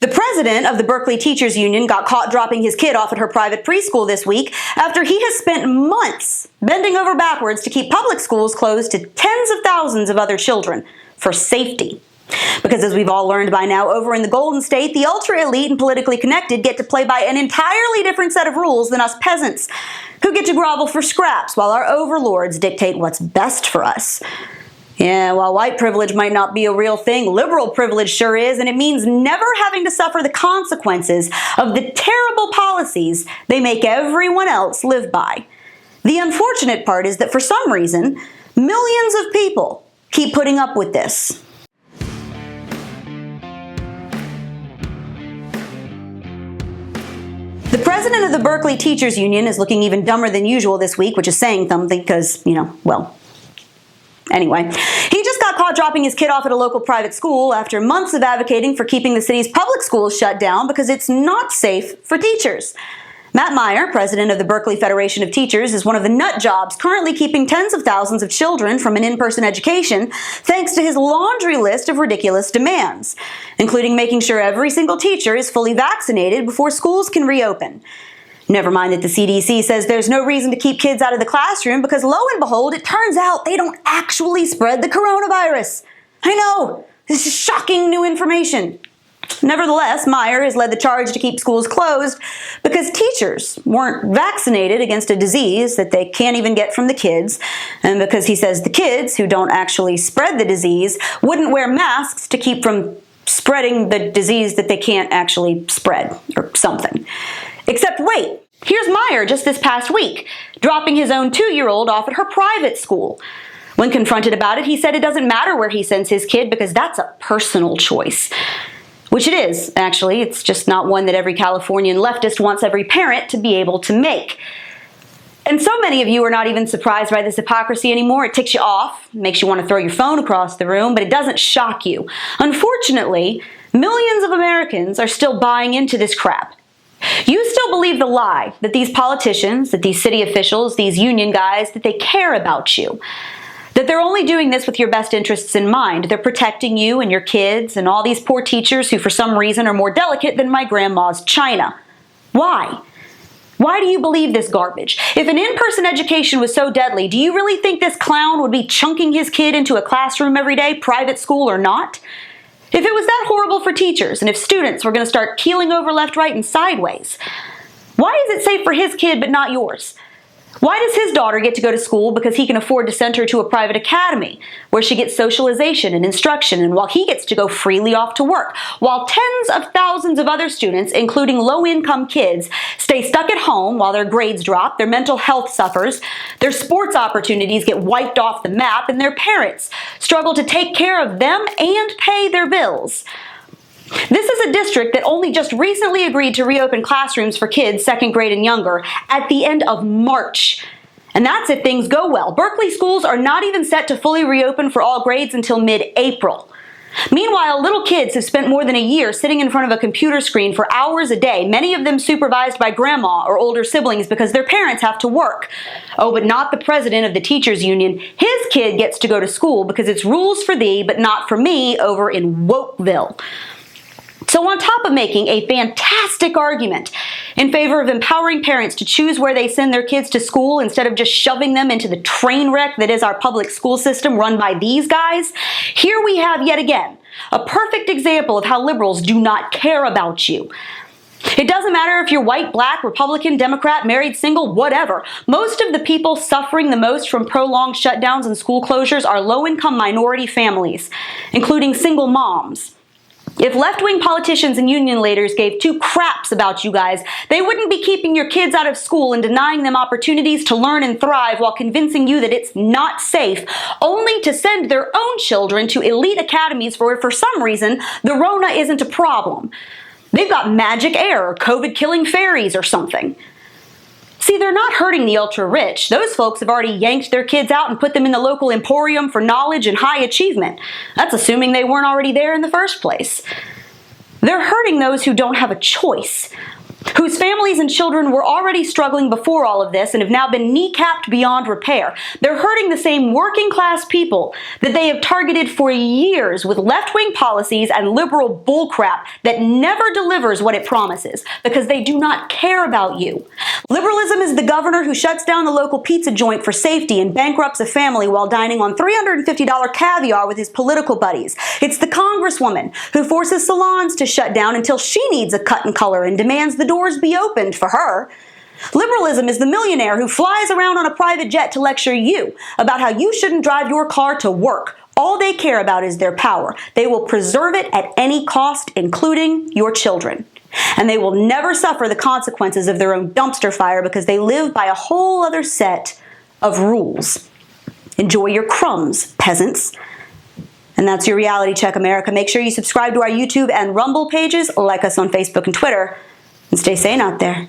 The president of the Berkeley Teachers Union got caught dropping his kid off at her private preschool this week after he has spent months bending over backwards to keep public schools closed to tens of thousands of other children for safety. Because as we've all learned by now, over in the Golden State, the ultra-elite and politically connected get to play by an entirely different set of rules than us peasants, who get to grovel for scraps while our overlords dictate what's best for us. Yeah, while white privilege might not be a real thing, liberal privilege sure is, and it means never having to suffer the consequences of the terrible policies they make everyone else live by. The unfortunate part is that for some reason, millions of people keep putting up with this. The president of the Berkeley Teachers Union is looking even dumber than usual this week, which is saying something because, anyway, he just got caught dropping his kid off at a local private school after months of advocating for keeping the city's public schools shut down because it's not safe for teachers. Matt Meyer, president of the Berkeley Federation of Teachers, is one of the nut jobs currently keeping tens of thousands of children from an in-person education thanks to his laundry list of ridiculous demands, including making sure every single teacher is fully vaccinated before schools can reopen. Never mind that the CDC says there's no reason to keep kids out of the classroom because, lo and behold, it turns out they don't actually spread the coronavirus. I know, this is shocking new information. Nevertheless, Meyer has led the charge to keep schools closed because teachers weren't vaccinated against a disease that they can't even get from the kids, and because he says the kids, who don't actually spread the disease, wouldn't wear masks to keep from spreading the disease that they can't actually spread, or something. Except wait, here's Meyer just this past week, dropping his own 2-year-old off at her private school. When confronted about it, he said it doesn't matter where he sends his kid because that's a personal choice. Which it is, actually. It's just not one that every Californian leftist wants every parent to be able to make. And so many of you are not even surprised by this hypocrisy anymore. It ticks you off, makes you want to throw your phone across the room, but it doesn't shock you. Unfortunately, millions of Americans are still buying into this crap. You still believe the lie that these politicians, that these city officials, these union guys, that they care about you. That they're only doing this with your best interests in mind. They're protecting you and your kids and all these poor teachers who for some reason are more delicate than my grandma's china. Why? Why do you believe this garbage? If an in-person education was so deadly, do you really think this clown would be chunking his kid into a classroom every day, private school or not? If it was that horrible for teachers and if students were going to start keeling over left, right, and sideways, why is it safe for his kid but not yours? Why does his daughter get to go to school because he can afford to send her to a private academy where she gets socialization and instruction, and while he gets to go freely off to work, while tens of thousands of other students, including low-income kids, stay stuck at home while their grades drop, their mental health suffers, their sports opportunities get wiped off the map, and their parents struggle to take care of them and pay their bills? This is a district that only just recently agreed to reopen classrooms for kids 2nd grade and younger at the end of March. And that's if things go well. Berkeley schools are not even set to fully reopen for all grades until mid-April. Meanwhile, little kids have spent more than a year sitting in front of a computer screen for hours a day, many of them supervised by grandma or older siblings because their parents have to work. Oh, but not the president of the teachers union. His kid gets to go to school because it's rules for thee, but not for me over in Wokeville. So on top of making a fantastic argument in favor of empowering parents to choose where they send their kids to school instead of just shoving them into the train wreck that is our public school system run by these guys, here we have yet again a perfect example of how liberals do not care about you. It doesn't matter if you're white, black, Republican, Democrat, married, single, whatever. Most of the people suffering the most from prolonged shutdowns and school closures are low-income minority families, including single moms. If left-wing politicians and union leaders gave two craps about you guys, they wouldn't be keeping your kids out of school and denying them opportunities to learn and thrive while convincing you that it's not safe, only to send their own children to elite academies where, for some reason, the Rona isn't a problem. They've got magic air or COVID-killing fairies or something. See, they're not hurting the ultra-rich. Those folks have already yanked their kids out and put them in the local emporium for knowledge and high achievement. That's assuming they weren't already there in the first place. They're hurting those who don't have a choice. whose families and children were already struggling before all of this and have now been kneecapped beyond repair. They're hurting the same working-class people that they have targeted for years with left-wing policies and liberal bullcrap that never delivers what it promises, because they do not care about you. Liberalism is the governor who shuts down the local pizza joint for safety and bankrupts a family while dining on $350 caviar with his political buddies. It's the congresswoman who forces salons to shut down until she needs a cut and color and demands the doors be opened for her. Liberalism is the millionaire who flies around on a private jet to lecture you about how you shouldn't drive your car to work. All they care about is their power. They will preserve it at any cost, including your children. And they will never suffer the consequences of their own dumpster fire because they live by a whole other set of rules. Enjoy your crumbs, peasants. And that's your Reality Check, America. Make sure you subscribe to our YouTube and Rumble pages, like us on Facebook and Twitter, and stay sane out there.